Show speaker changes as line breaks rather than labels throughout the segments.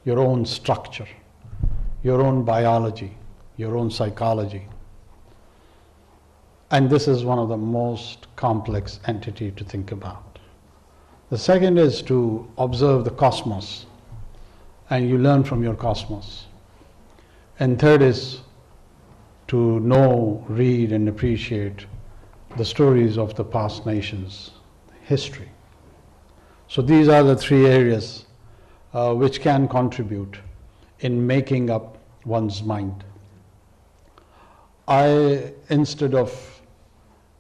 your own structure, your own biology, your own psychology. And this is one of the most complex entity to think about. The second is to observe the cosmos, and you learn from your cosmos. And third is to know, read, and appreciate the stories of the past nations, history. So these are the three areas which can contribute in making up one's mind. Instead of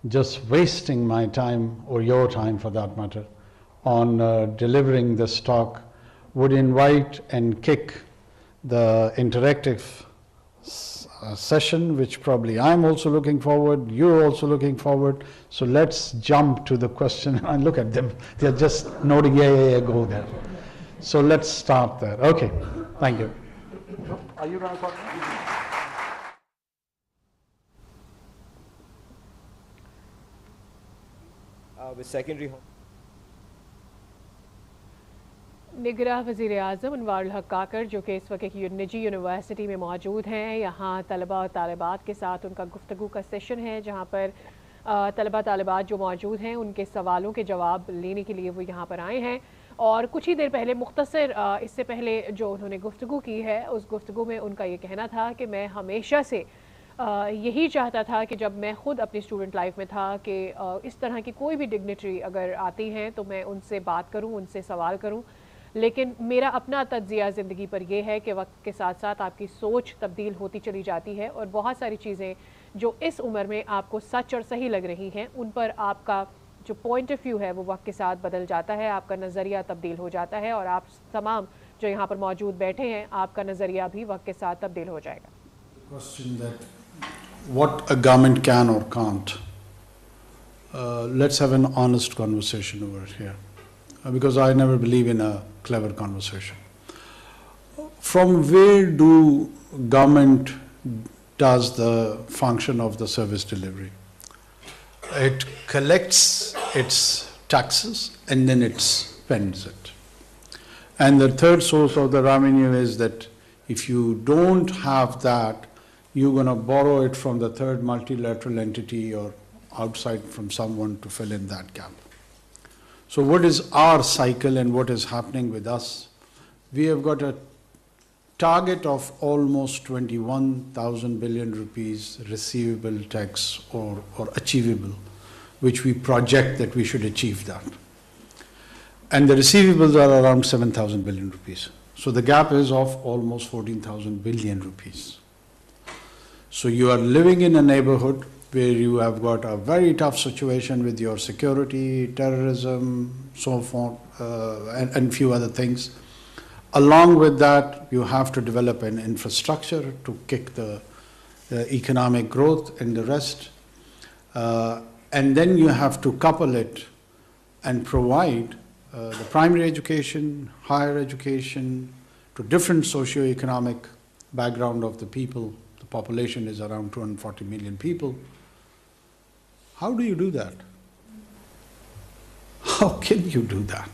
just wasting my time, or your time for that matter, on delivering this talk, would invite and kick the interactive session, which probably I'm also looking forward, you're also looking forward. So let's jump to the question, and look at them, they're just nodding, yeah, go there. So let's start there. Okay, thank you. Are you going to talk?
With secondary
निगरान वज़ीर आज़म अनवार-उल-हक काकर जो कि इस वक्त एक निजी university में मौजूद हैं, यहाँ तलबा और तालिबात के साथ उनका गुफ्तगू का सेशन है, जहाँ पर तलबा तालिबात जो मौजूद हैं उनके सवालों के जवाब लेने के लिए वो यहाँ पर आए हैं। और कुछ ही देर पहले मुख्तसर इससे पहले जो उन्होंने गुफ्तगू की है, उस गुफ्तगू में उनका ये कहना था कि मैं हमेशा से यही चाहता था कि जब मैं ख़ुद अपनी स्टूडेंट लाइफ में था कि इस तरह की कोई भी डिग्निटरी अगर आती हैं तो मैं उनसे बात करूं, उनसे सवाल करूं। लेकिन मेरा अपना तज्ज़िया ज़िंदगी पर यह है कि वक्त के साथ साथ आपकी सोच तब्दील होती चली जाती है और बहुत सारी चीज़ें जो इस उम्र में आपको सच और सही लग रही हैं, उन पर आपका जो पॉइंट ऑफ व्यू है वो वक्त के साथ बदल जाता है, आपका नज़रिया तब्दील हो जाता है और आप तमाम जो यहाँ पर मौजूद बैठे हैं, आपका नज़रिया भी वक्त के साथ तब्दील हो जाएगा।
What a government can or can't. Let's have an honest conversation over here, because I never believe in a clever conversation. From where do government does the function of the service delivery? It collects its taxes and then it spends it. And the third source of the revenue is that if you don't have that, you're going to borrow it from the third multilateral entity or outside from someone to fill in that gap. So what is our cycle and what is happening with us? We have got a target of almost 21,000 billion rupees receivable tax or achievable, which we project that we should achieve that. And the receivables are around 7,000 billion rupees. So the gap is of almost 14,000 billion rupees. So you are living in a neighborhood where you have got a very tough situation with your security, terrorism, so forth, and few other things. Along with that, you have to develop an infrastructure to kick the economic growth and the rest. And then you have to couple it and provide the primary education, higher education to different socio-economic background of the people. The population is around 240 million people. How do you do that? How can you do that?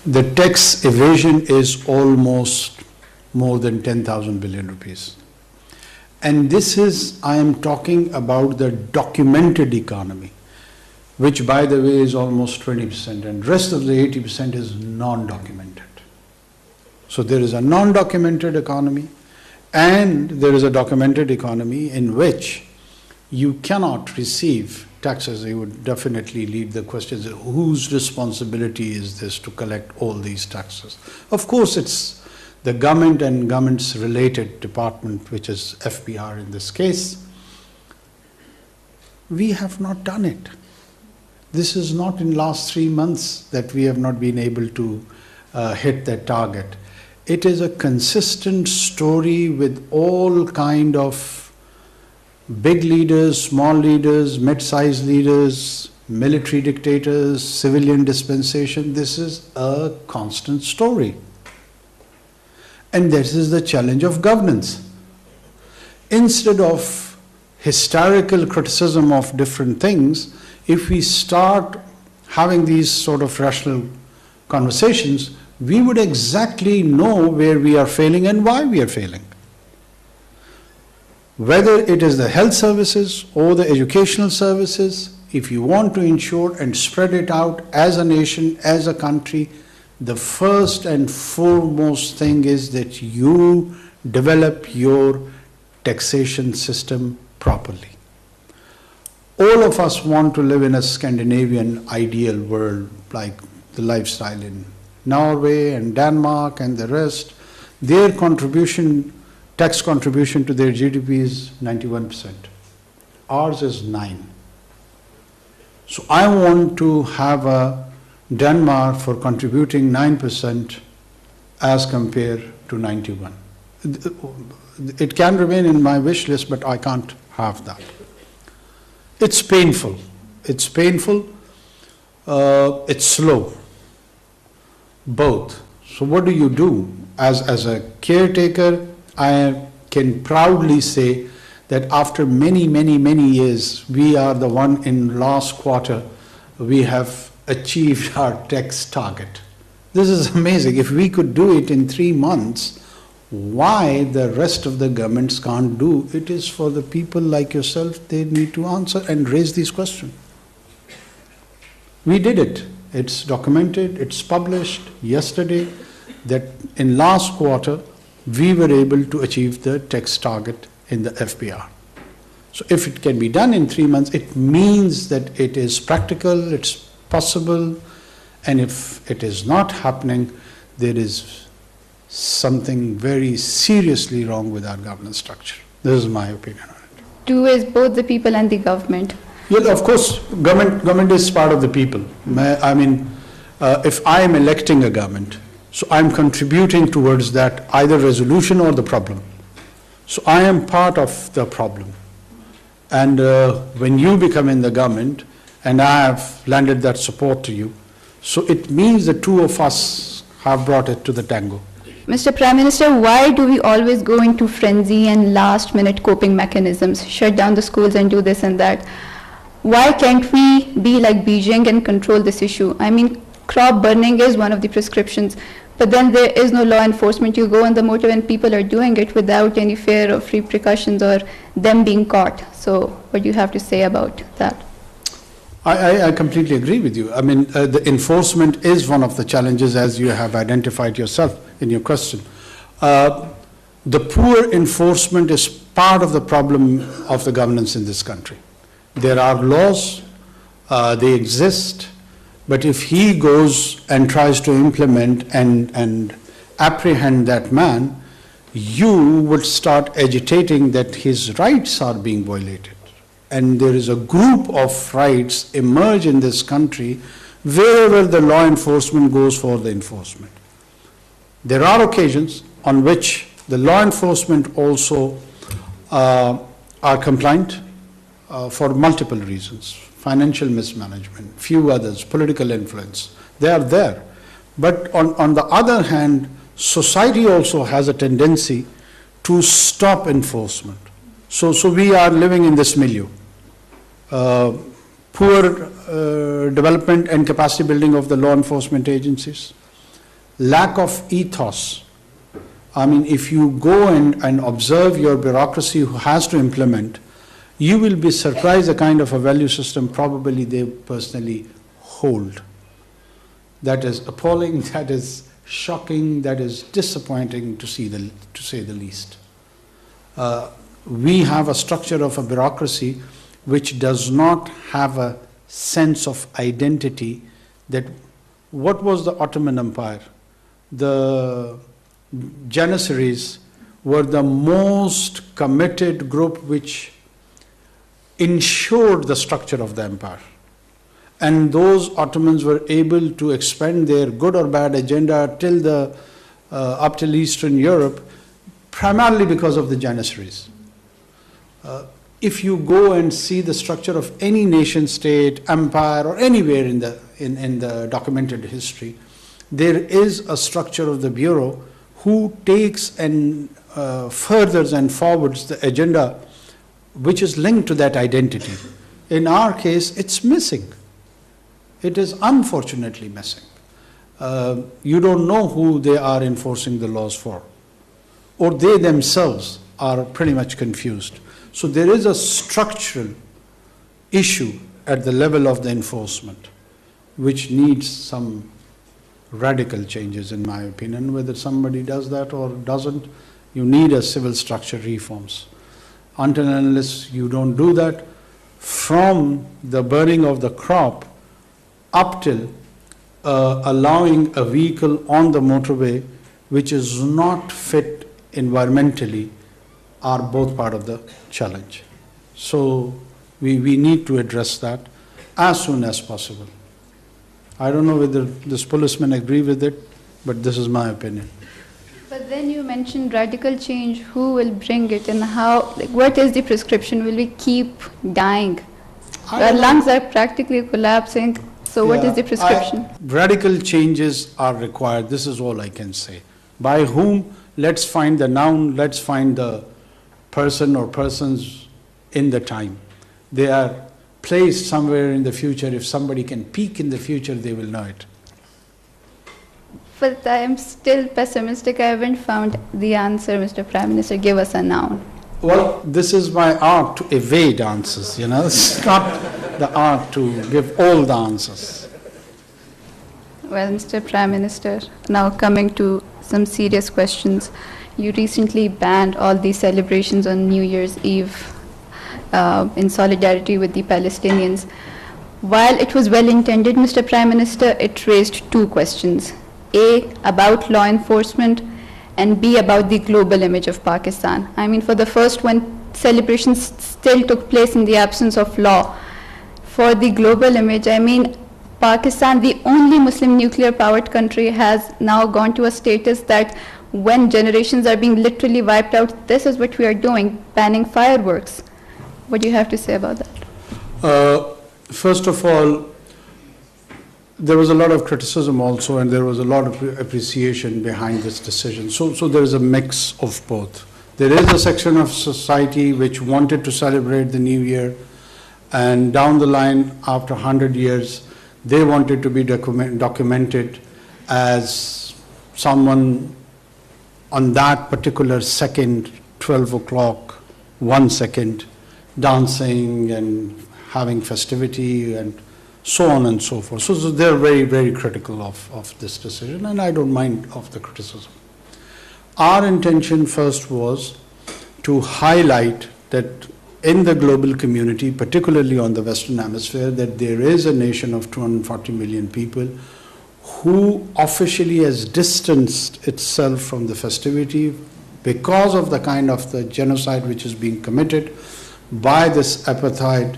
The tax evasion is almost more than 10,000 billion rupees. And this is, I am talking about the documented economy, which by the way is almost 20%, and rest of the 80% is non-documented. So there is a non-documented economy, and there is a documented economy in which you cannot receive taxes. You would definitely lead the questions, whose responsibility is this to collect all these taxes? Of course, it's the government and government's related department, which is FPR in this case. We have not done it. This is not in last 3 months that we have not been able to hit that target. It is a consistent story with all kind of big leaders, small leaders, mid-sized leaders, military dictators, civilian dispensation. This is a constant story. And this is the challenge of governance. Instead of hysterical criticism of different things, if we start having these sort of rational conversations, we would exactly know where we are failing and why we are failing. Whether it is the health services or the educational services, if you want to ensure and spread it out as a nation, as a country, the first and foremost thing is that you develop your taxation system properly. All of us want to live in a Scandinavian ideal world, like the lifestyle in Norway and Denmark and the rest. Their contribution, tax contribution to their GDP is 91%. Ours is 9%. So I want to have a Denmark for contributing 9% as compared to 91%. It can remain in my wish list, but I can't have that. It's painful. It's painful. It's slow. Both. So what do you do? As a caretaker, I can proudly say that after many years, we are the one in last quarter, we have achieved our tax target. This is amazing. If we could do it in 3 months, why the rest of the governments can't do? It is for the people like yourself, they need to answer and raise these questions. We did it. It's documented, it's published yesterday that in last quarter, we were able to achieve the tax target in the FPR. So if it can be done in 3 months, it means that it is practical, it's possible, and if it is not happening, there is something very seriously wrong with our governance structure. This is my opinion on it.
Two is both the people and the government.
Yeah, of course, government is part of the people. I mean, if I am electing a government, so I'm contributing towards that either resolution or the problem. So I am part of the problem. And when you become in the government, and I have landed that support to you, so it means the two of us have brought it to the tango.
Mr. Prime Minister, why do we always go into frenzy and last-minute coping mechanisms, shut down the schools and do this and that? Why can't we be like Beijing and control this issue? I mean, crop burning is one of the prescriptions, but then there is no law enforcement. You go on the motor and people are doing it without any fear of repercussions or them being caught. So what do you have to say about that?
I completely agree with you. I mean, the enforcement is one of the challenges, as you have identified yourself in your question. The poor enforcement is part of the problem of the governance in this country. There are laws, they exist, but if he goes and tries to implement and apprehend that man, you would start agitating that his rights are being violated. And there is a group of rights emerge in this country wherever the law enforcement goes for the enforcement. There are occasions on which the law enforcement also are compliant for multiple reasons. Financial mismanagement, few others, political influence, they are there. But on the other hand, society also has a tendency to stop enforcement. So we are living in this milieu. Poor development and capacity building of the law enforcement agencies. Lack of ethos. I mean, if you go and observe your bureaucracy who has to implement, you will be surprised the kind of a value system probably they personally hold. That is appalling, that is shocking, that is disappointing to say the least. We have a structure of a bureaucracy which does not have a sense of identity. That what was the Ottoman Empire? The Janissaries were the most committed group which ensured the structure of the empire. And those Ottomans were able to expand their good or bad agenda till up till Eastern Europe, primarily because of the Janissaries. If you go and see the structure of any nation state, empire, or anywhere in the documented history, there is a structure of the bureau who takes and furthers and forwards the agenda which is linked to that identity. In our case, it's missing. It is unfortunately missing. you don't know who they are enforcing the laws for, or they themselves are pretty much confused. So there is a structural issue at the level of the enforcement, which needs some radical changes, in my opinion. Whether somebody does that or doesn't, you need a civil structure reforms. Until and unless you don't do that, from the burning of the crop up till allowing a vehicle on the motorway which is not fit environmentally, are both part of the challenge. So we need to address that as soon as possible. I don't know whether this policemen agree with it, but this is my opinion.
But then you mentioned radical change. Who will bring it, and how? Like, what is the prescription? Will we keep dying? Our lungs are practically collapsing. So what is the prescription?
Radical changes are required. This is all I can say. By whom? Let's find the noun. Let's find the person or persons in the time. They are placed somewhere in the future. If somebody can peek in the future, they will know it.
But I am still pessimistic. I haven't found the answer, Mr. Prime Minister. Give us a noun.
Well, this is my art to evade answers, you know. It's not the art to give all the answers.
Well, Mr. Prime Minister, now coming to some serious questions. You recently banned all these celebrations on New Year's Eve in solidarity with the Palestinians. While it was well intended, Mr. Prime Minister, it raised two questions. A, about law enforcement, and B, about the global image of Pakistan. I mean, for the first one, celebrations still took place in the absence of law. For the global image, I mean, Pakistan, the only Muslim nuclear-powered country, has now gone to a status that when generations are being literally wiped out, this is what we are doing, banning fireworks. What do you have to say about that?
First of all, there was a lot of criticism also, and there was a lot of appreciation behind this decision. So there is a mix of both. There is a section of society which wanted to celebrate the New Year, and down the line, after 100 years, they wanted to be documented as someone on that particular second, 12 o'clock, 1 second, dancing and having festivity and so on and so forth. So they're very, very critical of this decision, and I don't mind of the criticism. Our intention first was to highlight that in the global community, particularly on the Western Hemisphere, that there is a nation of 240 million people who officially has distanced itself from the festivity because of the kind of the genocide which is being committed by this apartheid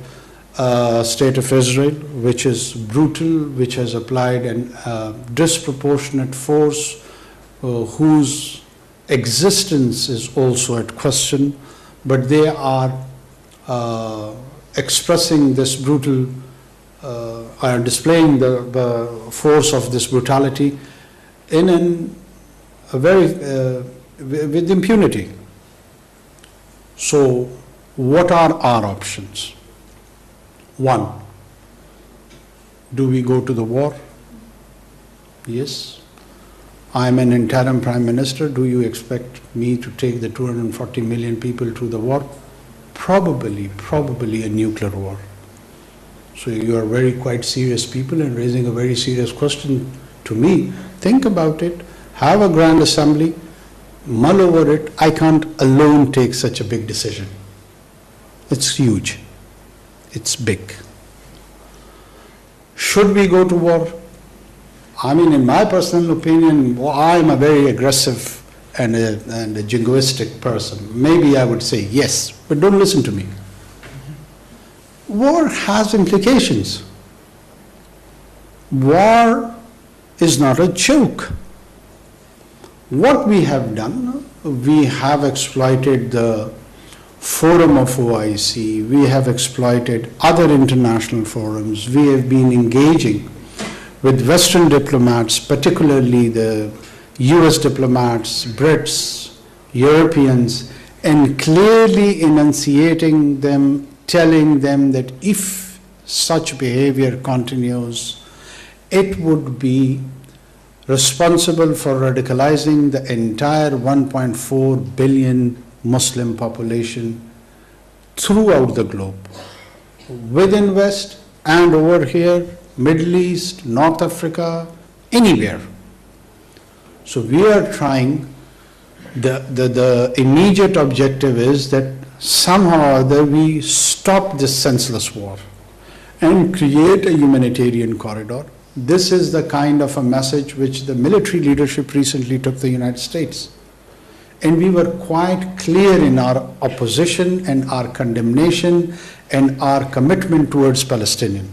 state of Israel, which is brutal, which has applied a disproportionate force, whose existence is also at question, but they are expressing this brutal, are displaying the force of this brutality in a very, with impunity. So what are our options? One, do we go to the war? Yes. I'm an interim prime minister. Do you expect me to take the 240 million people to the war? Probably a nuclear war. So you are very quite serious people and raising a very serious question to me. Think about it, have a grand assembly, mull over it. I can't alone take such a big decision. It's huge. It's big. Should we go to war? I mean, in my personal opinion, I'm a very aggressive and a jingoistic person. Maybe I would say yes, but don't listen to me. War has implications. War is not a joke. What we have done, we have exploited the forum of OIC, we have exploited other international forums, we have been engaging with Western diplomats, particularly the US diplomats, Brits, Europeans, and clearly enunciating them, telling them that if such behavior continues, it would be responsible for radicalizing the entire 1.4 billion Muslim population throughout the globe, within West and over here, Middle East, North Africa, anywhere. So we are trying, the immediate objective is that somehow or other we stop this senseless war and create a humanitarian corridor. This is the kind of a message which the military leadership recently took to the United States. And we were quite clear in our opposition and our condemnation and our commitment towards Palestinians.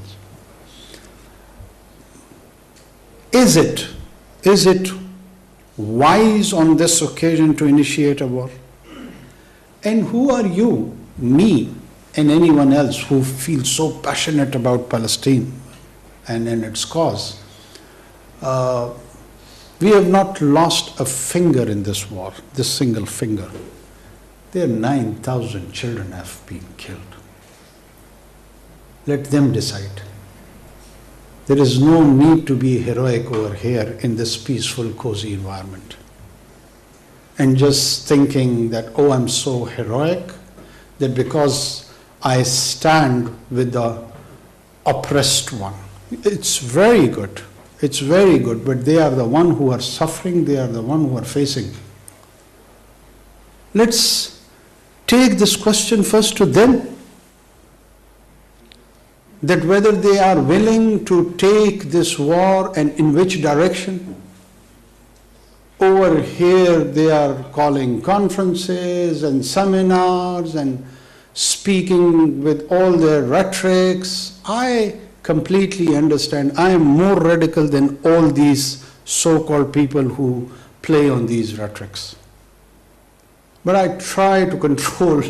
Is it wise on this occasion to initiate a war? And who are you, me, and anyone else who feels so passionate about Palestine and its cause? We have not lost a finger in this war, this single finger. There 9,000 children have been killed. Let them decide. There is no need to be heroic over here in this peaceful, cozy environment. And just thinking that, oh, I'm so heroic, that because I stand with the oppressed one. It's very good. It's very good, but they are the one who are suffering, they are the one who are facing. Let's take this question first to them, that whether they are willing to take this war and in which direction. Over here they are calling conferences and seminars and speaking with all their rhetorics. I completely understand. I am more radical than all these so-called people who play on these rhetorics. But I try to control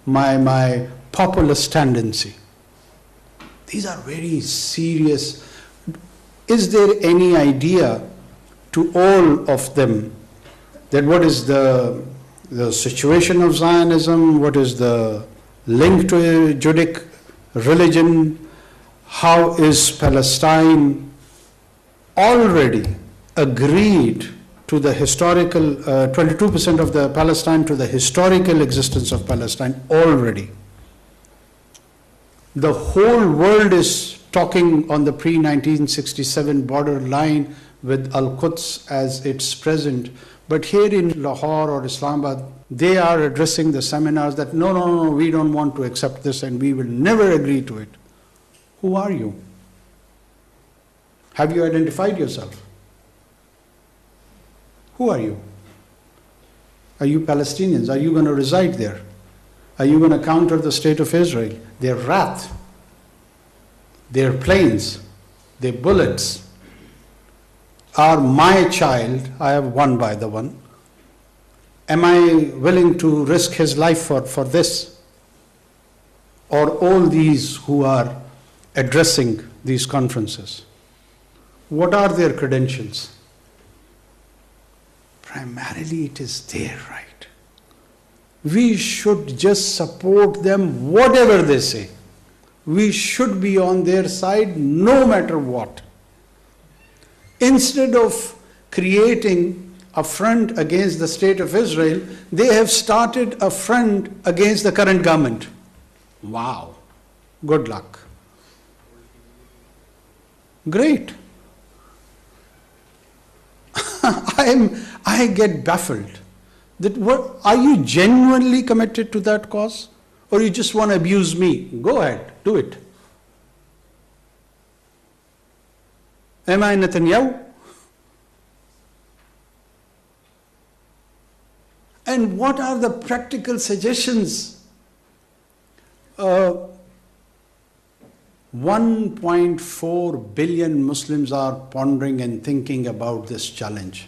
my populist tendency. These are very serious. Is there any idea to all of them that what is the situation of Zionism, what is the link to a Judaic religion, how is Palestine already agreed to the historical, 22% of the Palestine to the historical existence of Palestine already. The whole world is talking on the pre-1967 border line with Al-Quds as its present. But here in Lahore or Islamabad, they are addressing the seminars that no, we don't want to accept this and we will never agree to it. Who are you? Have you identified yourself? Who are you? Are you Palestinians? Are you going to reside there? Are you going to counter the state of Israel? Their wrath, their planes, their bullets are my child. I have one by the one. Am I willing to risk his life for this? Or all these who are addressing these conferences? What are their credentials? Primarily it is their right. We should just support them whatever they say. We should be on their side no matter what. Instead of creating a front against the state of Israel, they have started a front against the current government. Wow. Good luck. Great. I get baffled. Are you genuinely committed to that cause? Or you just want to abuse me? Go ahead, do it. Am I Netanyahu? And what are the practical suggestions? 1.4 billion Muslims are pondering and thinking about this challenge.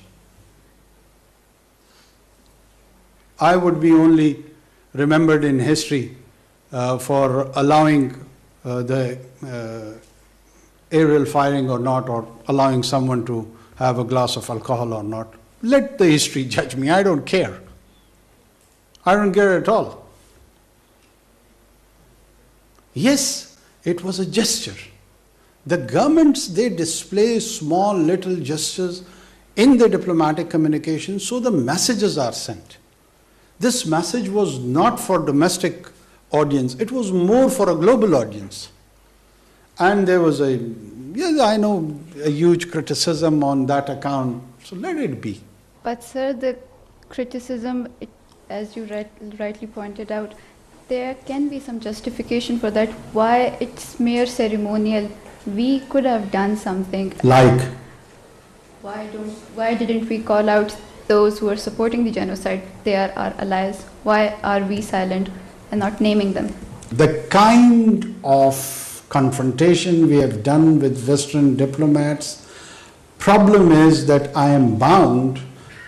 I would be only remembered in history for allowing the aerial firing or not, or allowing someone to have a glass of alcohol or not. Let the history judge me. I don't care. I don't care at all. Yes, it was a gesture. The governments, they display small little gestures in the diplomatic communication, so the messages are sent. This message was not for domestic audience, it was more for a global audience. And there was a huge criticism on that account, so let it be.
But sir, the criticism, as you rightly pointed out, there can be some justification for that. Why it's mere ceremonial? We could have done something.
Like?
Why didn't we call out those who are supporting the genocide? They are our allies. Why are we silent and not naming them?
The kind of confrontation we have done with Western diplomats, problem is that I am bound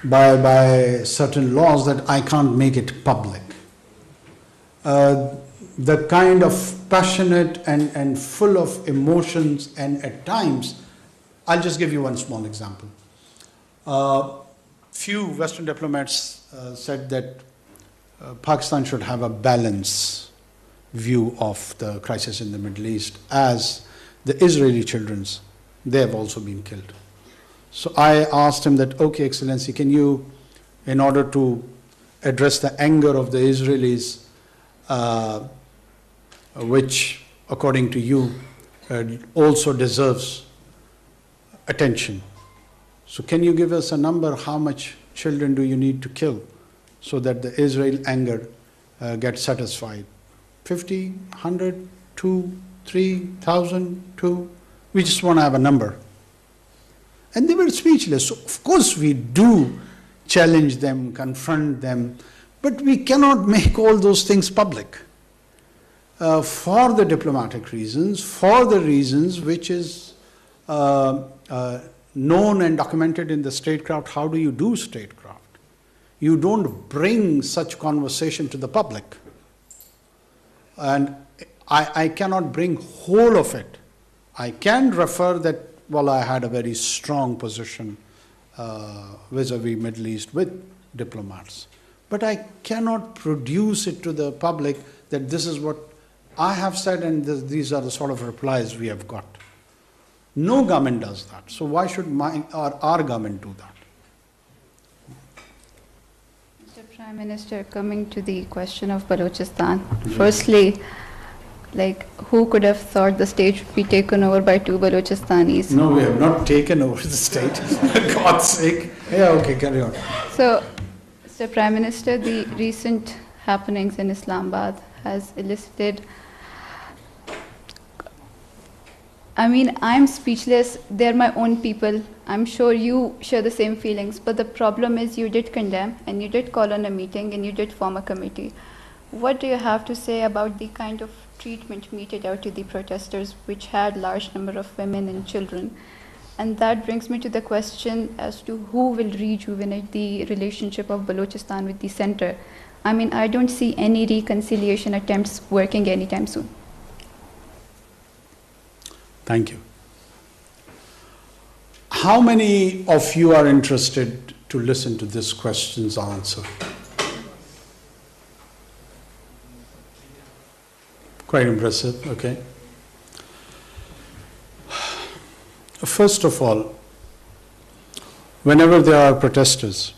by certain laws that I can't make it public. The kind of passionate and full of emotions, and at times, I'll just give you one small example. Few Western diplomats said that Pakistan should have a balanced view of the crisis in the Middle East, as the Israeli children, they have also been killed. So I asked him that, okay, Excellency, can you, in order to address the anger of the Israelis, which according to you also deserves attention. So can you give us a number, how much children do you need to kill so that the Israel anger gets satisfied? 50, 100, 2, 3,000, 2? We just want to have a number. And they were speechless. So of course we do challenge them, confront them, but we cannot make all those things public. For the diplomatic reasons, for the reasons which is known and documented in the statecraft. How do you do statecraft? You don't bring such conversation to the public. And I cannot bring whole of it. I can refer that, well, I had a very strong position vis-a-vis Middle East with diplomats. But I cannot produce it to the public that this is what I have said and these are the sort of replies we have got. No government does that. So why should our government do that?
Mr. Prime Minister, coming to the question of Balochistan, firstly, who could have thought the state would be taken over by two Balochistanis?
No, we have not taken over the state. For God's sake. Yeah, okay, carry on.
So, Mr. Prime Minister, the recent happenings in Islamabad has elicited, I'm speechless. They're my own people. I'm sure you share the same feelings. But the problem is you did condemn and you did call on a meeting and you did form a committee. What do you have to say about the kind of treatment meted out to the protesters, which had large number of women and children? And that brings me to the question as to who will rejuvenate the relationship of Balochistan with the center. I don't see any reconciliation attempts working anytime soon.
Thank you. How many of you are interested to listen to this question's answer? Quite impressive, okay. First of all, whenever there are protesters,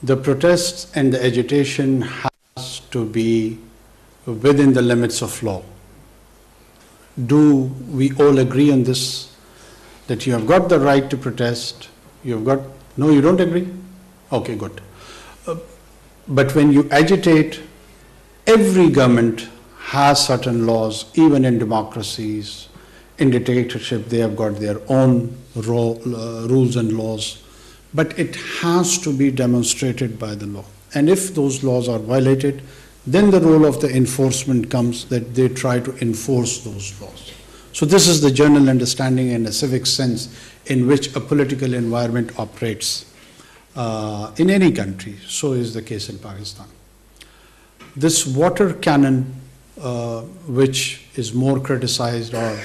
the protests and the agitation has to be within the limits of law. Do we all agree on this? That you have got the right to protest? No, you don't agree? Okay, good. But when you agitate, every government has certain laws, even in democracies. In dictatorship, they have got their own rules and laws. But it has to be demonstrated by the law. And if those laws are violated, then the role of the enforcement comes, that they try to enforce those laws. So this is the general understanding and a civic sense in which a political environment operates in any country. So is the case in Pakistan. This water cannon, which is more criticized, or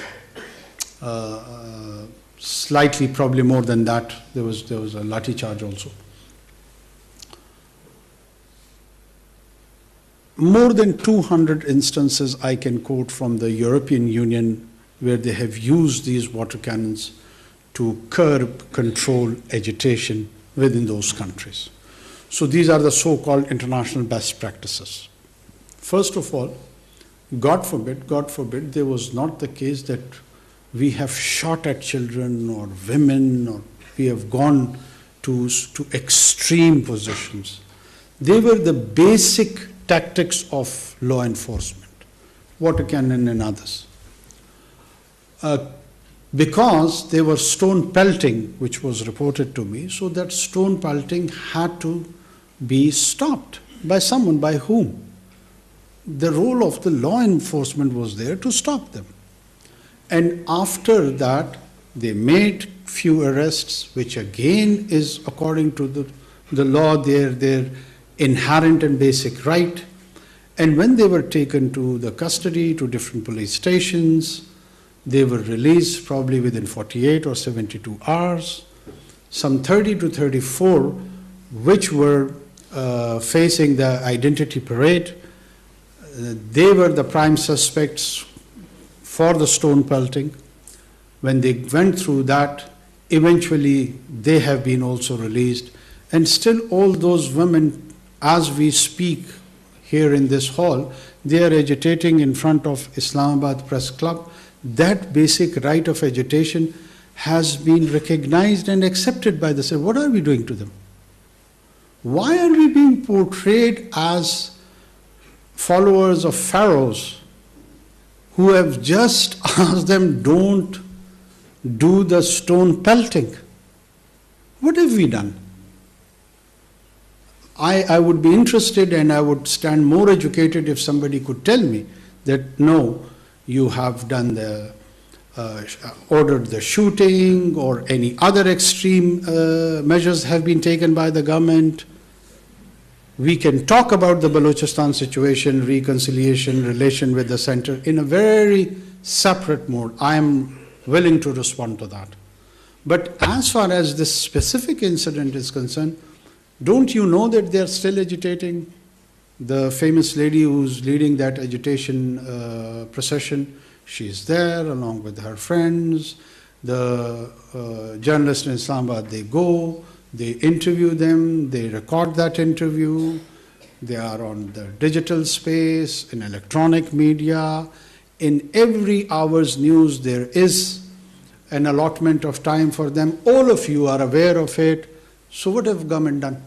slightly probably more than that, there was a lathi charge also. More than 200 instances I can quote from the European Union where they have used these water cannons to curb, control agitation within those countries. So these are the so-called international best practices. First of all, God forbid, there was not the case that we have shot at children or women, or we have gone to extreme positions. They were the basic tactics of law enforcement, water cannon and others. Because they were stone pelting, which was reported to me, so that stone pelting had to be stopped by someone. By whom? The role of the law enforcement was there to stop them. And after that, they made few arrests, which again is according to the law, their inherent and basic right. And when they were taken to the custody, to different police stations, they were released probably within 48 or 72 hours. Some 30 to 34, which were facing the identity parade, they were the prime suspects for the stone pelting. When they went through that, eventually they have been also released. And still all those women, as we speak here in this hall, they are agitating in front of Islamabad Press Club. That basic right of agitation has been recognized and accepted by the state. What are we doing to them? Why are we being portrayed as followers of pharaohs who have just asked them, don't do the stone pelting? What have we done? I would be interested, and I would stand more educated if somebody could tell me that no, you have done the ordered the shooting, or any other extreme measures have been taken by the government. We can talk about the Balochistan situation, reconciliation, relation with the center in a very separate mode. I am willing to respond to that. But as far as this specific incident is concerned, don't you know that they are still agitating? The famous lady who's leading that agitation procession, she's there along with her friends. The journalists in Islamabad, they go, they interview them, they record that interview. They are on the digital space, in electronic media. In every hour's news, there is an allotment of time for them. All of you are aware of it. So what have government done?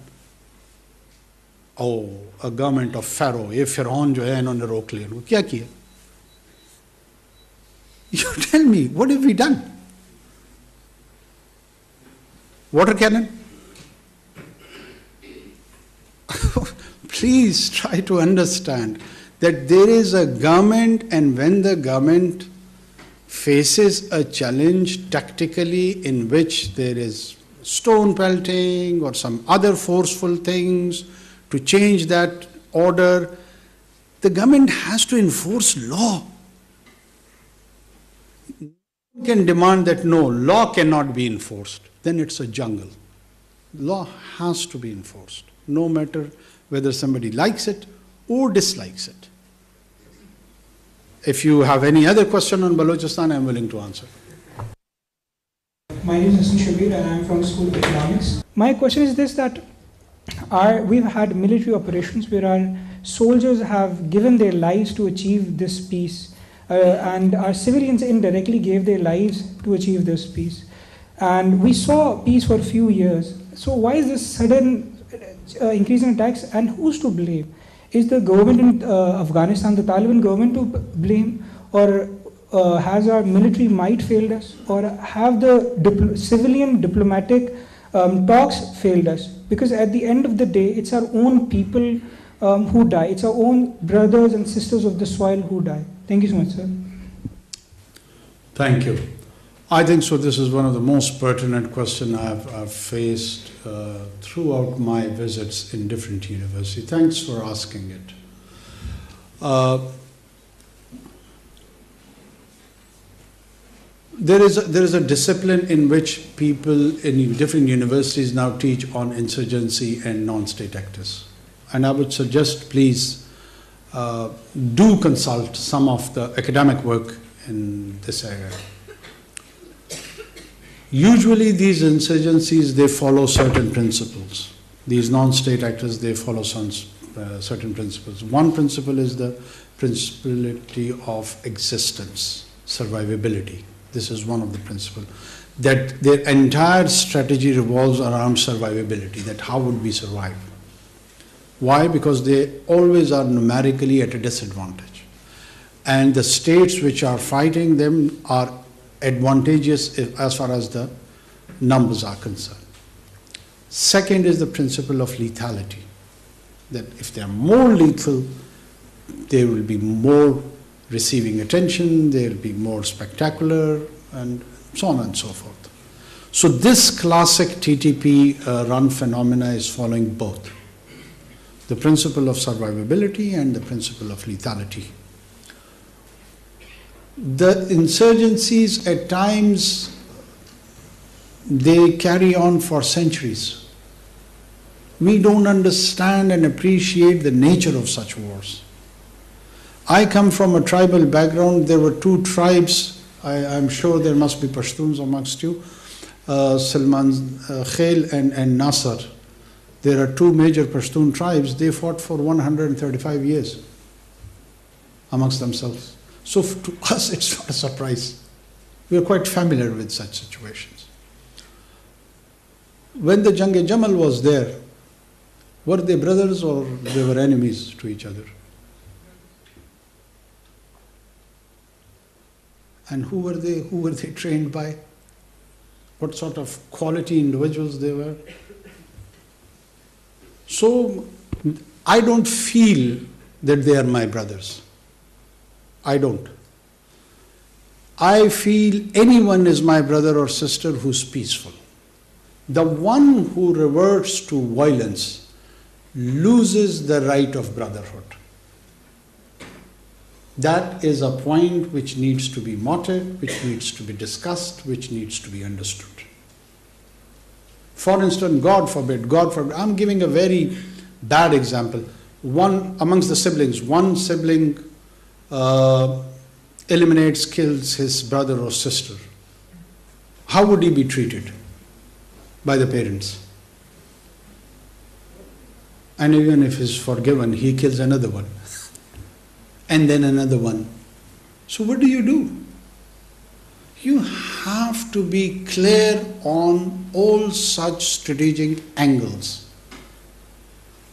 Oh, a government of Pharaoh. ये फिरौन जो है इन्होंने रोक लिया उनको क्या किया? You tell me, what have we done? Water cannon? Please try to understand that there is a government, and when the government faces a challenge tactically in which there is stone pelting or some other forceful things to change that order, the government has to enforce law. You can demand that no, law cannot be enforced. Then it's a jungle. Law has to be enforced, no matter whether somebody likes it or dislikes it. If you have any other question on Balochistan, I'm willing to answer.
My name is Asma Shirazi and I'm from the School of Economics. My question is this, that we've had military operations where our soldiers have given their lives to achieve this peace, and our civilians indirectly gave their lives to achieve this peace. And we saw peace for a few years. So why is this sudden increase in attacks, and who's to blame? Is the government in Afghanistan, the Taliban government, to blame, or has our military might failed us, or have the civilian diplomatic talks failed us? Because at the end of the day, it's our own people who die. It's our own brothers and sisters of the soil who die. Thank you so much, sir.
Thank you. I think so. This is one of the most pertinent questions I've faced throughout my visits in different universities. Thanks for asking it. There is a discipline in which people in different universities now teach on insurgency and non-state actors. And I would suggest, please, do consult some of the academic work in this area. Usually these insurgencies, they follow certain principles. These non-state actors, they follow certain principles. One principle is the principality of existence, survivability. This is one of the principles. That their entire strategy revolves around survivability, that how would we survive? Why? Because they always are numerically at a disadvantage. And the states which are fighting them are advantageous as far as the numbers are concerned. Second is the principle of lethality, that if they are more lethal, they will be more receiving attention, they will be more spectacular, and so on and so forth. So this classic TTP run phenomena is following both the principle of survivability and the principle of lethality. The insurgencies at times, they carry on for centuries. We don't understand and appreciate the nature of such wars. I come from a tribal background. There were two tribes. I'm sure there must be Pashtuns amongst you, Salman Khail and Nasser. There are two major Pashtun tribes. They fought for 135 years amongst themselves. So to us, it's not a surprise. We are quite familiar with such situations. When the Jang-e-Jamal was there, were they brothers or they were enemies to each other? And who were they? Who were they trained by? What sort of quality individuals they were? So I don't feel that they are my brothers. I don't. I feel anyone is my brother or sister who's peaceful. The one who reverts to violence loses the right of brotherhood. That is a point which needs to be noted, which needs to be discussed, which needs to be understood. For instance, God forbid, I'm giving a very bad example. One amongst the siblings, one sibling eliminates, kills his brother or sister. How would he be treated by the parents? And even if he's forgiven, he kills another one. And then another one. So what do? You have to be clear on all such strategic angles.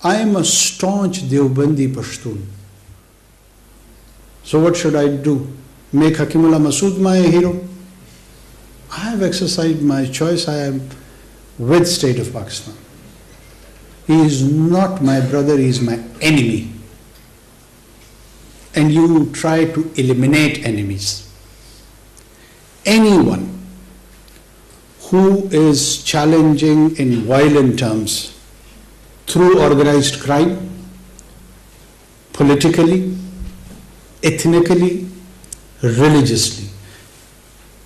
I am a staunch Deobandi Pashtun. So what should I do? Make Hakimullah Masood my hero? I have exercised my choice. I am with State of Pakistan. He is not my brother, he is my enemy. And you try to eliminate enemies. Anyone who is challenging in violent terms through organized crime, politically, ethnically, religiously,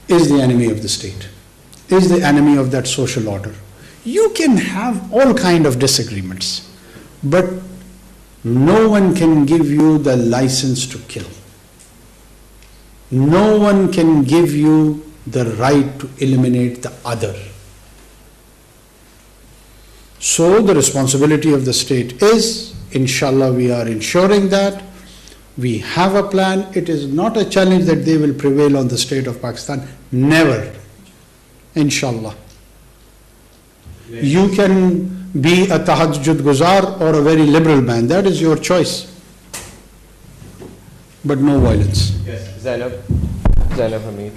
is the enemy of the state, is the enemy of that social order. You can have all kind of disagreements, but no one can give you the license to kill. No one can give you the right to eliminate the other. So the responsibility of the state is, inshallah, we are ensuring that we have a plan. It is not a challenge that they will prevail on the State of Pakistan. Never. Inshallah. Yes. You can be a tahajjud guzar or a very liberal man. That is your choice. But no violence.
Yes. Zainab Hamid.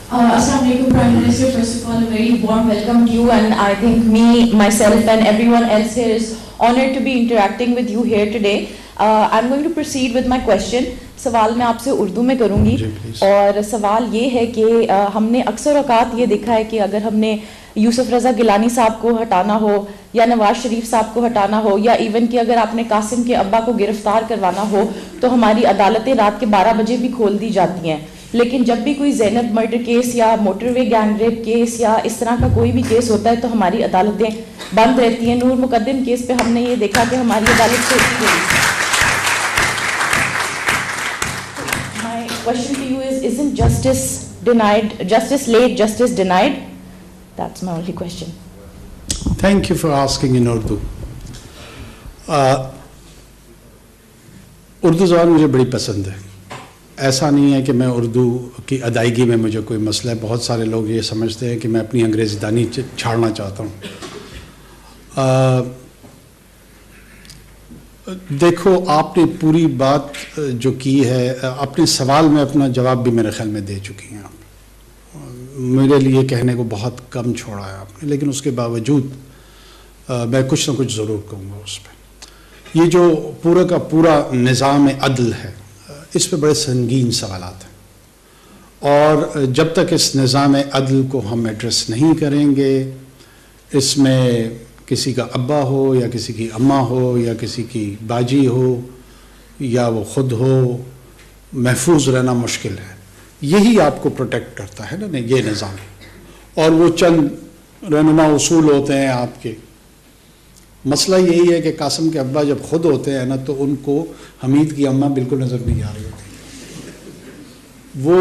Assalamu alaikum, Prime Minister. First of all, a very warm welcome to you, and I think me, myself and everyone else here is honored to be interacting with you here today. I'm going to proceed with my question. सवाल मैं आपसे उर्दू में करूँगी और सवाल ये है कि हमने अक्सर औकात ये देखा है कि अगर हमने यूसुफ रज़ा गिलानी साहब को हटाना हो या नवाज शरीफ साहब को हटाना हो या इवन कि अगर आपने कासिम के अब्बा को गिरफ्तार करवाना हो तो हमारी अदालतें रात के 12 बजे भी खोल दी जाती हैं, लेकिन जब भी कोई ज़ैनब मर्डर केस या मोटरवे गैंग रेप केस या इस तरह का कोई भी केस होता है तो हमारी अदालतें बंद रहती हैं। नूर मुकद्दम केस पे हमने ये देखा कि हमारी अदालत खोली गई। My question to you is, isn't justice denied, justice late, justice denied? That's my only question.
Thank you for asking in Urdu. Urdu زبان مجھے بڑی پسند ہے. ایسا نہیں ہے کہ میں اردو کی ادائیگی میں مجھے کوئی مسئلہ ہے. بہت سارے لوگ یہ سمجھتے ہیں کہ میں اپنی انگریزی دانی چھاڑنا چاہتا ہوں. دیکھو آپ نے پوری بات جو کی ہے, اپنے سوال میں اپنا جواب بھی میرے خیال میں دے چکی ہیں آپ. میرے لیے کہنے کو بہت کم چھوڑا ہے آپ نے, لیکن اس کے باوجود میں کچھ نہ کچھ ضرور کہوں گا اس پہ. یہ جو پورا کا پورا نظام عدل ہے, اس پہ بڑے سنگین سوالات ہیں, اور جب تک اس نظام عدل کو ہم ایڈریس نہیں کریں گے, اس میں کسی کا ابا ہو یا کسی کی اماں ہو یا کسی کی باجی ہو یا وہ خود ہو, محفوظ رہنا مشکل ہے. یہی آپ کو پروٹیکٹ کرتا ہے نا یہ نظام, اور وہ چند رہنما اصول ہوتے ہیں آپ کے. مسئلہ یہی ہے کہ قاسم کے ابا جب خود ہوتے ہیں نا, تو ان کو حمید کی اماں بالکل نظر نہیں آ رہی ہوتی. وہ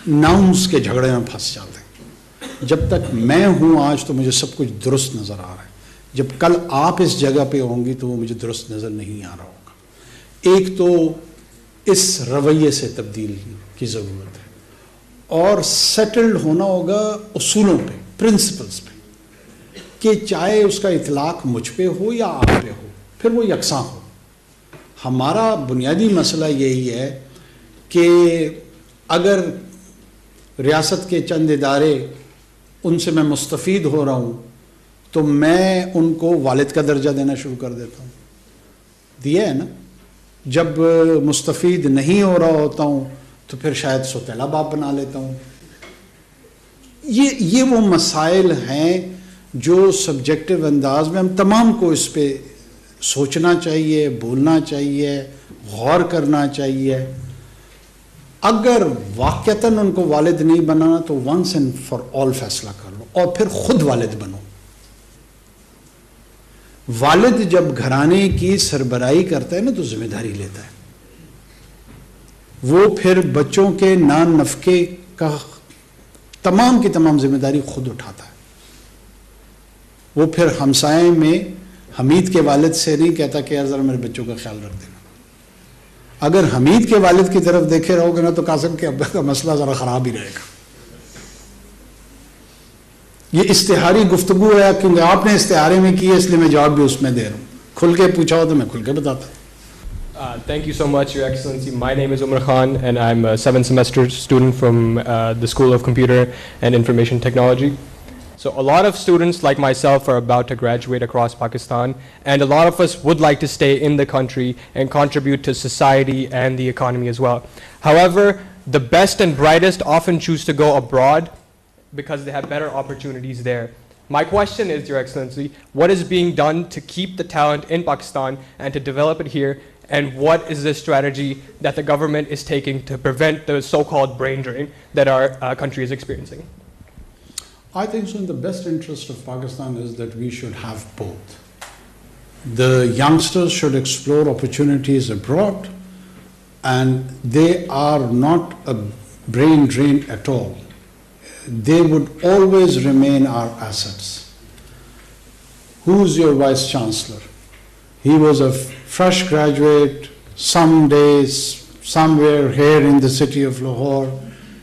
ناؤنس کے جھگڑے میں پھنس جاتے ہیں. جب تک میں ہوں آج تو مجھے سب کچھ درست نظر آ رہا ہے, جب کل آپ اس جگہ پہ ہوں گی تو وہ مجھے درست نظر نہیں آ رہا ہوگا. ایک تو اس رویے سے تبدیل کی ضرورت ہے, اور سیٹلڈ ہونا ہوگا اصولوں پہ, پرنسپلز پہ, کہ چاہے اس کا اطلاق مجھ پہ ہو یا آپ پہ ہو, پھر وہ یکساں ہو. ہمارا بنیادی مسئلہ یہی ہے کہ اگر ریاست کے چند ادارے, ان سے میں مستفید ہو رہا ہوں, تو میں ان کو والد کا درجہ دینا شروع کر دیتا ہوں. دیا ہے نا. جب مستفید نہیں ہو رہا ہوتا ہوں تو پھر شاید سوتیلا باپ بنا لیتا ہوں. یہ وہ مسائل ہیں جو سبجیکٹو انداز میں ہم تمام کو اس پہ سوچنا چاہیے, بولنا چاہیے, غور کرنا چاہیے. اگر واقعتاً ان کو والد نہیں بنانا تو ونس اینڈ فار آل فیصلہ کر لو, اور پھر خود والد بنو. والد جب گھرانے کی سربراہی کرتا ہے نا تو ذمہ داری لیتا ہے. وہ پھر بچوں کے نان نفقے کا تمام کی تمام ذمہ داری خود اٹھاتا ہے. وہ پھر ہمسائے میں حمید کے والد سے نہیں کہتا کہ یار ذرا میرے بچوں کا خیال رکھ دینا. اگر حمید کے والد کی طرف دیکھے رہو گے نا تو قاسم کے ابا کا مسئلہ ذرا خراب ہی رہے گا. یہ اشتہاری گفتگو ہے کیونکہ آپ نے اشتہارے میں کی ہے, اس لیے میں جواب بھی اس میں دے رہا ہوں. کھل کے پوچھا ہو تو میں کھل کے بتاتا ہوں.
Thank you so much, Your Excellency. My name is Umar Khan, and I'm a 7th semester student from the School of Computer and Information Technology. So a lot of students like myself are about to graduate across Pakistan, and a lot of us would like to stay in the country and contribute to society and the economy as well. However, the best and brightest often choose to go abroad because they have better opportunities there. My question is, Your Excellency, what is being done to keep the talent in Pakistan and to develop it here, and what is the strategy that the government is taking to prevent the so-called brain drain that our country is experiencing?
I think so in the best interest of Pakistan is that we should have both. The youngsters should explore opportunities abroad, and they are not a brain drain at all. They would always remain our assets. Who's your Vice Chancellor? He was a fresh graduate, some days, somewhere here in the city of Lahore,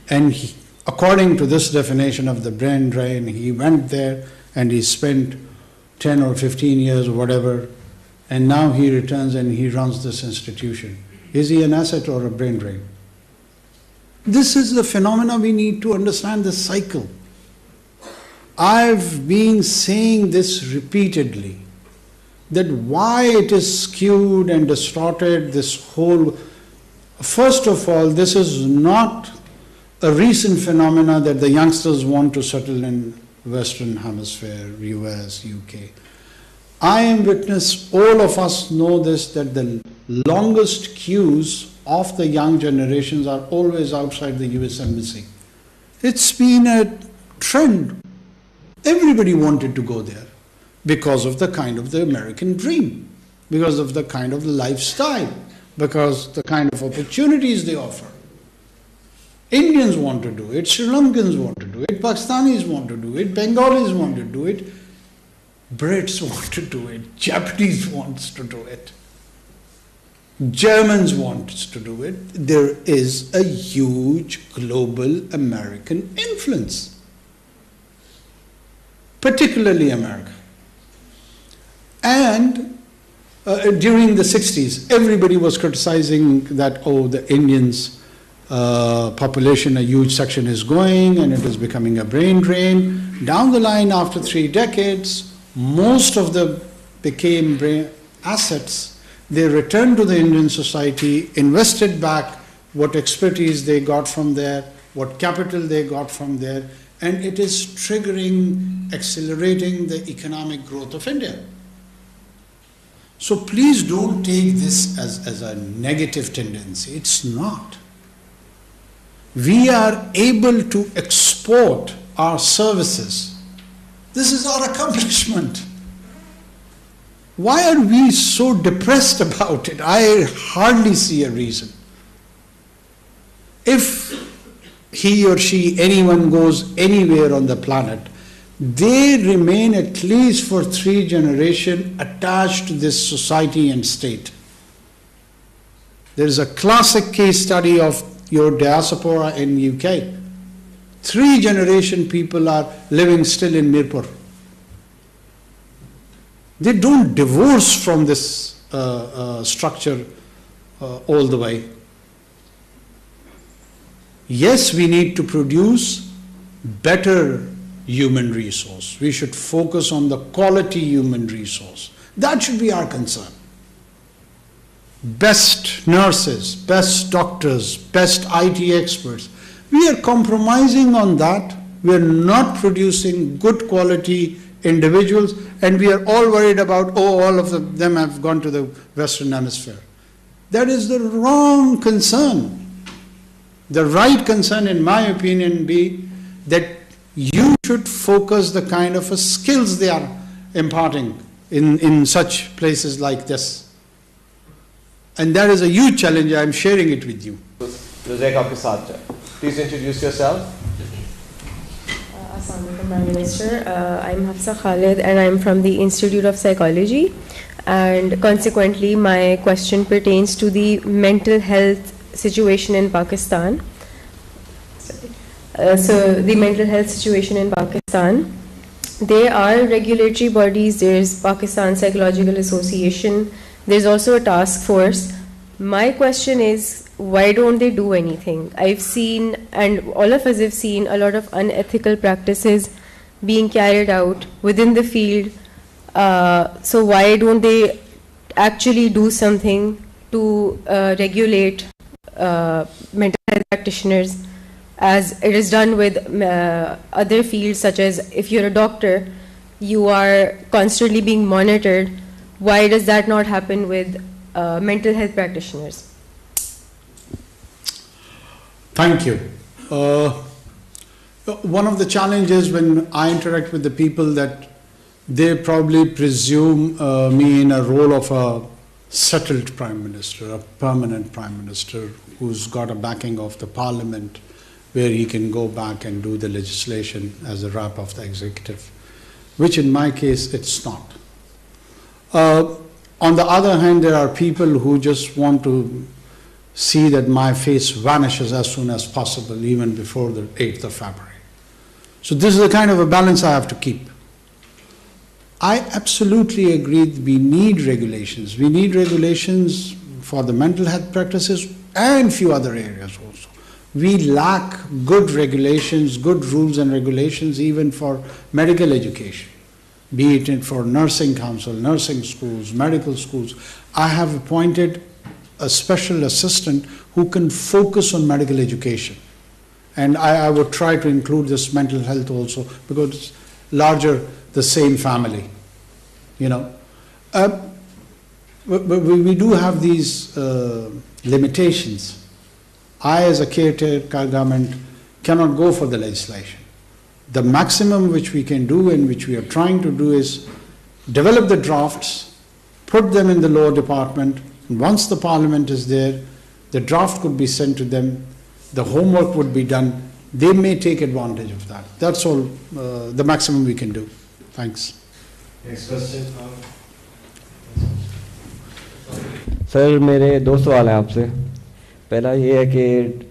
and he, according to this definition of the brain drain, he went there and he spent 10 or 15 years or whatever, and now he returns and he runs this institution. Is he an asset or a brain drain? This is the phenomena we need to understand, this cycle. I've been saying this repeatedly, that why it is skewed and distorted, this whole, first of all, this is not a recent phenomena that the youngsters want to settle in Western Hemisphere, US, UK. I am witness, all of us know this, that the longest queues of the young generations are always outside the US Embassy. It's been a trend. Everybody wanted to go there because of the kind of the American dream, because of the kind of the lifestyle, because the kind of opportunities they offer. Indians want to do it, Sri Lankans want to do it, Pakistanis want to do it, Bengalis want to do it, Brits want to do it, Japanese wants to do it, Germans want to do it. There is a huge global American influence, particularly America. And during the 60s, everybody was criticizing that, oh, the Indians' population, a huge section is going and it is becoming a brain drain. Down the line, after 3 decades, most of them became brain assets. They returned to the Indian society, invested back what expertise they got from there, what capital they got from there, and it is triggering, accelerating the economic growth of India. So please don't take this as a negative tendency. It's not. We are able to export our services. This is our accomplishment. Why are we so depressed about it? I hardly see a reason. If he or she, anyone goes anywhere on the planet, they remain at least for 3 generations attached to this society and state. There is a classic case study of your diaspora in UK. 3 generation people are living still in Mirpur. They don't divorce from this structure all the way. Yes, we need to produce better human resource. We should focus on the quality human resource. That should be our concern. Best nurses, best doctors, best IT experts. We are compromising on that. We are not producing good quality individuals, and we are all worried about, oh, all of them have gone to the Western Hemisphere. That is the wrong concern. The right concern, in my opinion, be that you should focus the kind of skills they are imparting in such places like this. And that is a huge challenge. I am sharing it with you.
Please introduce yourself.
Prime Minister. I'm Hafsa Khalid and I'm from the Institute of Psychology, and consequently my question pertains to the mental health situation in Pakistan. So the mental health situation in Pakistan, there are regulatory bodies, there's Pakistan Psychological Association, there's also a task force. My question is, why don't they do anything? I've seen, and all of us have seen, a lot of unethical practices being carried out within the field. So why don't they actually do something to regulate mental health practitioners, as it is done with other fields, such as if you're a doctor, you are constantly being monitored. Why does that not happen with mental health practitioners?
Thank you. One of the challenges when I interact with the people, that they probably presume me in a role of a settled prime minister, a permanent prime minister who's got a backing of the parliament, where he can go back and do the legislation as a wrap of the executive, which in my case it's not. On the other hand, there are people who just want to see that my face vanishes as soon as possible, even before the 8th of February. So this is the kind of a balance I have to keep. I absolutely agree we need regulations. We need regulations for the mental health practices and few other areas also. We lack good regulations, good rules and regulations even for medical education, be it for nursing council, nursing schools, medical schools. I have appointed a special assistant who can focus on medical education. And I would try to include this mental health also, because it's larger, the same family, you know. But we do have these limitations. I, as a caretaker government, cannot go for the legislation. The maximum which we can do and which we are trying to do is develop the drafts, put them in the law department, and once the parliament is there, the draft could be sent to them. the homework would be done, they may take advantage of that. That's all, the maximum we can do. Thanks.
Next question. سر میرے دو سوال ہیں آپ سے. پہلا یہ ہے کہ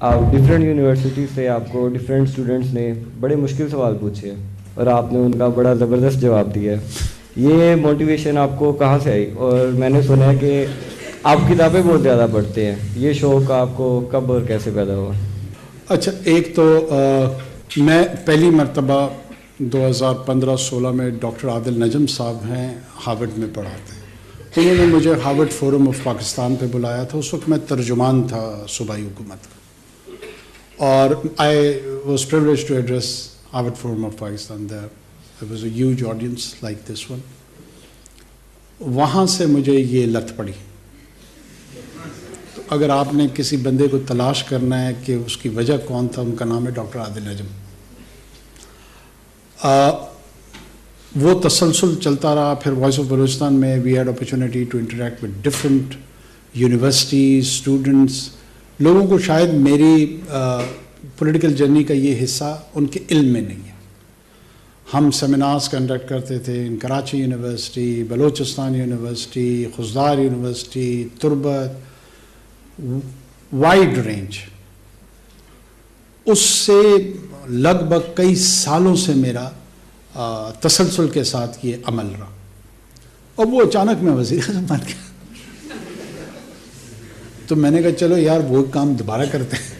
آپ ڈفرینٹ یونیورسٹی سے آپ کو ڈفرینٹ اسٹوڈنٹس نے بڑے مشکل سوال پوچھے اور آپ نے ان کا بڑا زبردست جواب دیا ہے. یہ موٹیویشن آپ کو کہاں سے آئی؟ اور میں نے سنا ہے کہ آپ کتابیں بہت زیادہ پڑھتے ہیں, یہ شوق آپ کو کب اور کیسے پیدا ہوا؟
اچھا, ایک تو میں پہلی مرتبہ 2015-16 میں ڈاکٹر عادل نجم صاحب ہیں, ہارورڈ میں پڑھاتے ہیں. انہوں نے مجھے ہارورڈ فورم آف پاکستان پہ بلایا تھا. اس وقت میں ترجمان تھا صوبائی حکومت کا, اور I was privilege to address Harvard forum of Pakistan. There was a huge audience like this one. وہاں سے مجھے یہ لت پڑی. تو اگر آپ نے کسی بندے کو تلاش کرنا ہے کہ اس کی وجہ کون تھا, ان کا نام ہے ڈاکٹر عادل نجم. وہ تسلسل چلتا رہا. پھر وائس آف بلوچستان میں we had opportunity to interact with different universities, students. لوگوں کو شاید میری پولیٹیکل جرنی کا یہ حصہ ان کے علم میں نہیں ہے. ہم سیمینارز کنڈکٹ کرتے تھے in Karachi university, Balochistan university, Khuzdar university, Turbat, wide range. اس سے لگ بھگ کئی سالوں سے میرا تسلسل کے ساتھ یہ عمل رہا. اور وہ اچانک میں وزیر اعظم بن گیا. تو میں نے کہا چلو یار وہ کام دوبارہ کرتے ہیں.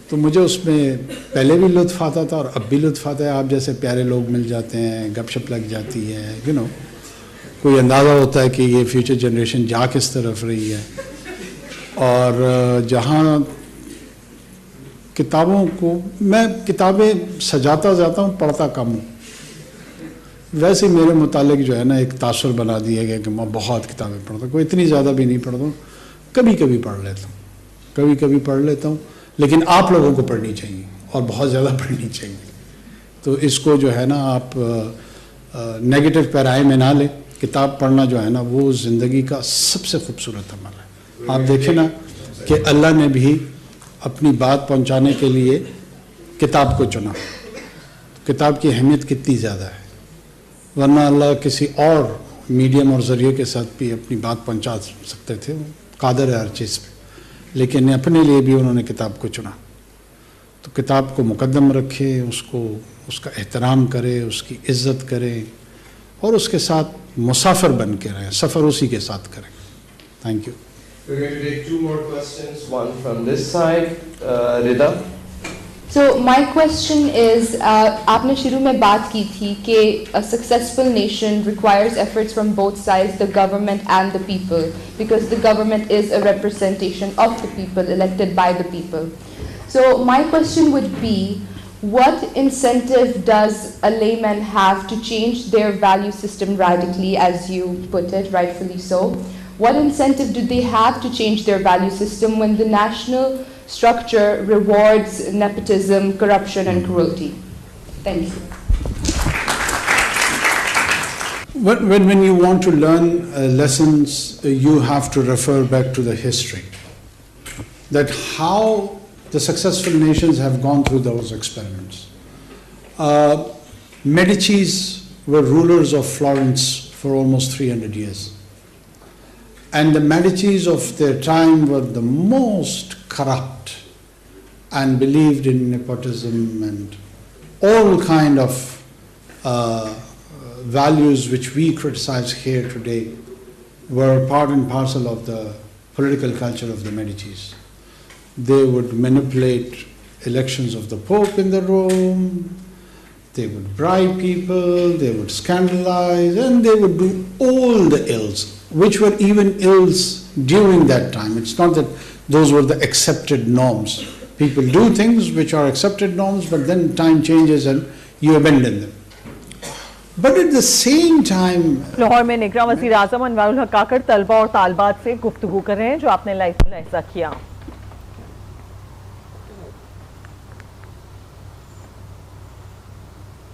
تو مجھے اس میں پہلے بھی لطف آتا تھا اور اب بھی لطف آتا ہے. آپ جیسے پیارے لوگ مل جاتے ہیں, گپ شپ لگ جاتی ہے, کوئی اندازہ ہوتا ہے کہ یہ فیوچر جنریشن جا کس طرف رہی ہے. اور جہاں کتابوں کو میں کتابیں سجاتا جاتا ہوں, پڑھتا کم ہوں. ویسے میرے متعلق جو ہے نا ایک تاثر بنا دیا گیا کہ میں بہت کتابیں پڑھتا ہوں. کوئی اتنی زیادہ بھی نہیں پڑھتا ہوں, کبھی کبھی پڑھ لیتا ہوں. لیکن آپ لوگوں کو پڑھنی چاہیے اور بہت زیادہ پڑھنی چاہیے. تو اس کو جو ہے نا آپ نیگیٹو پیرائے میں نہ لیں. کتاب پڑھنا جو ہے نا وہ زندگی کا سب سے خوبصورت عمل ہے. آپ دیکھیں نا کہ اللہ نے بھی اپنی بات پہنچانے کے لیے کتاب کو چنا. کتاب کی اہمیت کتنی زیادہ ہے, ورنہ اللہ کسی اور میڈیم اور ذریعے کے ساتھ بھی اپنی بات پہنچا سکتے تھے. قادر ہے ہر چیز پہ, لیکن اپنے لیے بھی انہوں نے کتاب کو چنا. تو کتاب کو مقدم رکھے, اس کا احترام کرے, اس کی عزت کرے, اور اس کے ساتھ مسافر بن کے رہیں. سفر اسی کے ساتھ کریں. Thank you.
We're going to take two more questions, one from this side. Rida.
So my question is, آپ نے شروع میں بات کی تھی کہ a successful nation requires efforts from both sides, the government and the people, because the government is a representation of the people, elected by the people. So my question would be, what incentive does a layman have to change their value system radically, as you put it, rightfully so? What incentive do they have to change their value system when the national structure rewards nepotism, corruption and cruelty? Thank you.
When you want to learn lessons, you have to refer back to the history. That how the successful nations have gone through those experiments. Medicis were rulers of Florence for almost 300 years. And the Medicis of their time were the most corrupt and believed in nepotism and all kind of values which we criticize here today were part and parcel of the political culture of the Medicis. They would manipulate elections of the Pope in the Rome, they would bribe people, they would scandalize, and they would do all the ills, which were even ills during that time. It's not that those were the accepted norms. People do things which are accepted norms, but then time changes and you abandon them. But at the same time,
Lahore میں نگراں وزیر اعظم انوار الحق کاکڑ طلبہ اور طالبات سے گفتگو کر رہے ہیں جو آپ نے لائیو ملاحظہ کیا.